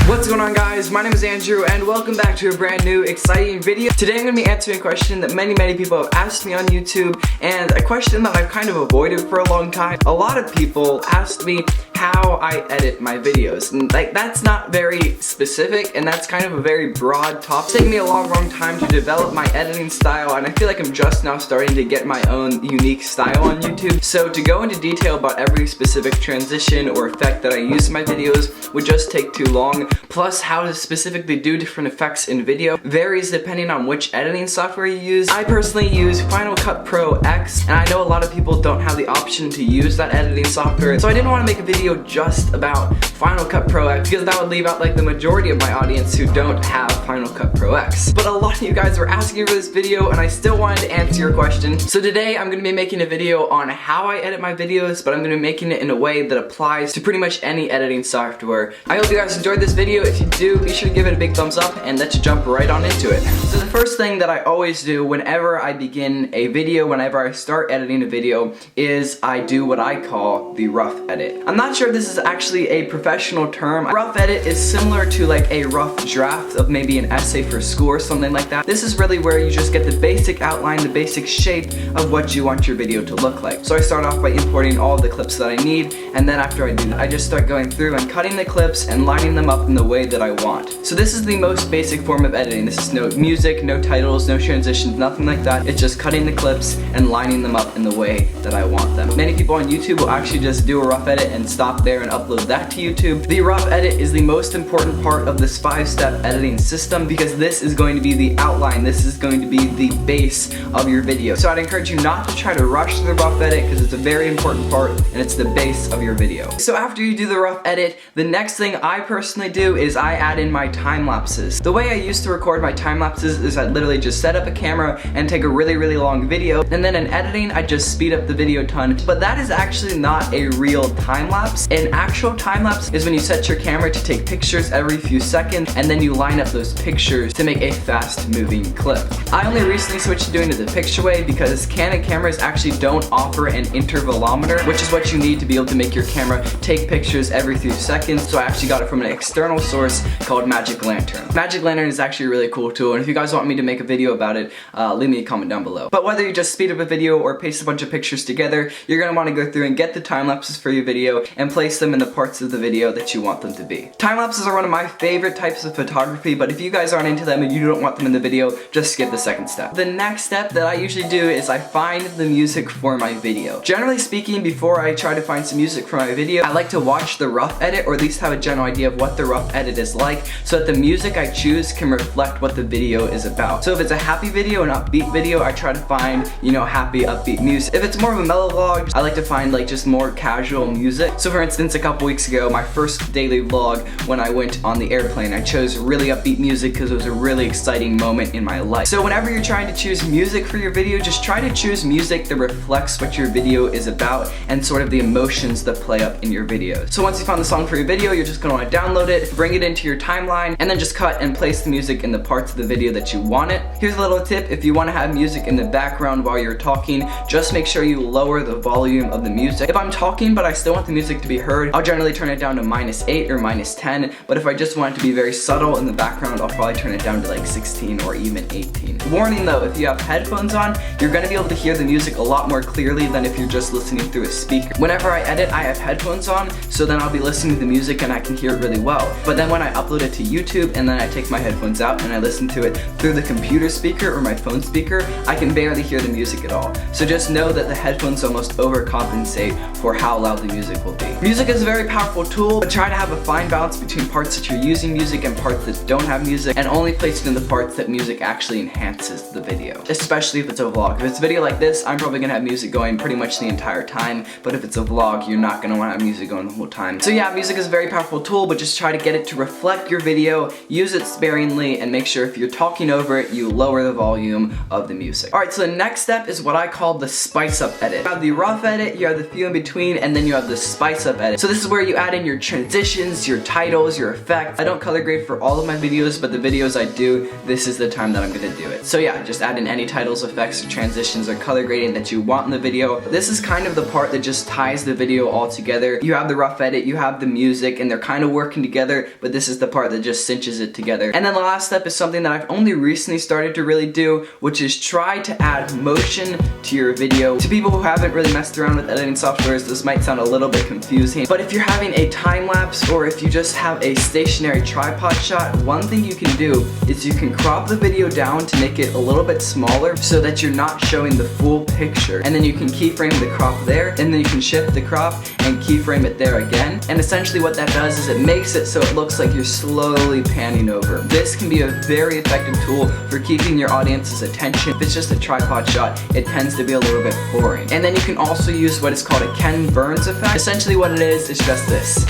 What's going on, guys? My name is Andrew and welcome back to a brand new exciting video. Today I'm going to be answering a question that many people have asked me on YouTube, and a question that I've kind of avoided for a long time. A lot of people asked me how I edit my videos, and that's not very specific, and that's kind of a very broad topic. It's taken me a long time to develop my editing style, and I feel like I'm just now starting to get my own unique style on YouTube. So to go into detail about every specific transition or effect that I use in my videos would just take too long. Plus, how to specifically do different effects in video varies depending on which editing software you use. I personally use Final Cut Pro X, and I know a lot of people don't have the option to use that editing software, so I didn't want to make a video just about Final Cut Pro X because that would leave out like the majority of my audience who don't have Final Cut Pro X. But a lot of you guys were asking for this video, and I still wanted to answer your question. So today I'm going to be making a video on how I edit my videos, but I'm going to be making it in a way that applies to pretty much any editing software. I hope you guys enjoyed this video. If you do, be sure to give it a big thumbs up, and let's jump right on into it. So the first thing that I always do whenever I begin a video, whenever I start editing a video, is I do what I call the rough edit. I'm not sure if this is actually a professional term. Rough edit is similar to like a rough draft of maybe an essay for school or something like that. This is really where you just get the basic outline, the basic shape of what you want your video to look like. So I start off by importing all the clips that I need, and then after I do that, I just start going through and cutting the clips and lining them up in the way that I want. So this is the most basic form of editing. This is no music, no titles, no transitions, nothing like that. It's just cutting the clips and lining them up in the way that I want them. Many people on YouTube will actually just do a rough edit and stop there and upload that to YouTube. The rough edit is the most important part of this 5-step editing system because this is going to be the outline. This is going to be the base of your video. So I'd encourage you not to try to rush through the rough edit because it's a very important part and it's the base of your video. So after you do the rough edit, the next thing I personally do is I add in my time lapses. The way I used to record my time lapses is I'd literally just set up a camera and take a really long video, and then in editing I just speed up the video a ton. But that is actually not a real time lapse. An actual time lapse is when you set your camera to take pictures every few seconds and then you line up those pictures to make a fast moving clip. I only recently switched to doing it the picture way because Canon cameras actually don't offer an intervalometer, which is what you need to be able to make your camera take pictures every few seconds. So I actually got it from an external source called Magic Lantern. Magic Lantern is actually a really cool tool, and if you guys want me to make a video about it, leave me a comment down below. But whether you just speed up a video or paste a bunch of pictures together, you're going to want to go through and get the time lapses for your video and place them in the parts of the video that you want them to be. Time lapses are one of my favorite types of photography, but if you guys aren't into them and you don't want them in the video, just skip the second step. The next step that I usually do is I find the music for my video. Generally speaking, before I try to find some music for my video, I like to watch the rough edit, or at least have a general idea of what the rough edit is like, so that the music I choose can reflect what the video is about. So if it's a happy video, an upbeat video, I try to find, happy, upbeat music. If it's more of a mellow vlog, I like to find like just more casual music. So for instance, a couple weeks ago, my first daily vlog, when I went on the airplane, I chose really upbeat music because it was a really exciting moment in my life. So whenever you're trying to choose music for your video, just try to choose music that reflects what your video is about and sort of the emotions that play up in your video. So once you found the song for your video, you're just going to want to download it, bring it into your timeline, and then just cut and place the music in the parts of the video that you want it. Here's a little tip: if you want to have music in the background while you're talking, just make sure you lower the volume of the music. If I'm talking but I still want the music to be heard, I'll generally turn it down to -8 or -10, but if I just want it to be very subtle in the background, I'll probably turn it down to like 16 or even 18. Warning though, if you have headphones on, you're going to be able to hear the music a lot more clearly than if you're just listening through a speaker. Whenever I edit, I have headphones on, so then I'll be listening to the music and I can hear it really well. But then when I upload it to YouTube and then I take my headphones out and I listen to it through the computer speaker or my phone speaker, I can barely hear the music at all. So just know that the headphones almost overcompensate for how loud the music will be. Music is a very powerful tool, but try to have a fine balance between parts that you're using music and parts that don't have music, and only place it in the parts that music actually enhances the video. Especially if it's a vlog. If it's a video like this, I'm probably gonna have music going pretty much the entire time, but if it's a vlog, you're not gonna want to have music going the whole time. So yeah, music is a very powerful tool, but just try to get it to reflect your video, use it sparingly, and make sure if you're talking over it, you lower the volume of the music. Alright, so the next step is what I call the spice up edit. You have the rough edit, you have the few in between, and then you have the spice up edit. So this is where you add in your transitions, your titles, your effects. I don't color grade for all of my videos, but the videos I do, this is the time that I'm gonna do it. So yeah, just add in any titles, effects, or transitions, or color grading that you want in the video. This is kind of the part that just ties the video all together. You have the rough edit, you have the music, and they're kind of working together, but this is the part that just cinches it together. And then the last step is something that I've only recently started to really do, which is try to add motion to your video. To people who haven't really messed around with editing softwares, this might sound a little bit confusing, but if you're having a time lapse or if you just have a stationary tripod shot, one thing you can do is you can crop the video down to make it a little bit smaller so that you're not showing the full picture, and then you can keyframe the crop there, and then you can shift the crop and keyframe it there again. And essentially what that does is it makes it so it looks like you're slowly panning over. This can be a very effective tool for keeping your audience's attention. If it's just a tripod shot, it tends to be a little bit boring. And then you can also use what is called a Ken Burns effect. Essentially what it is just this.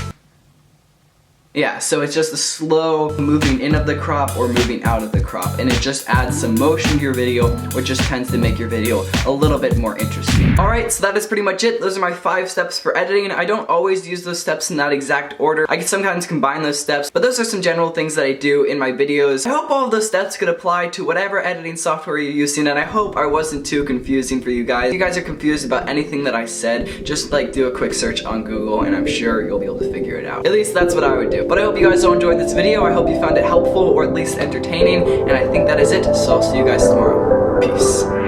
Yeah, so it's just a slow moving in of the crop or moving out of the crop, and it just adds some motion to your video, which just tends to make your video a little bit more interesting. Alright, so that is pretty much it. Those are my 5 steps for editing. I don't always use those steps in that exact order. I can sometimes combine those steps, but those are some general things that I do in my videos. I hope all of those steps could apply to whatever editing software you're using, and I hope I wasn't too confusing for you guys. If you guys are confused about anything that I said, just like do a quick search on Google, and I'm sure you'll be able to figure it out. At least that's what I would do. But I hope you guys all enjoyed this video. I hope you found it helpful or at least entertaining, and I think that is it. So I'll see you guys tomorrow. Peace.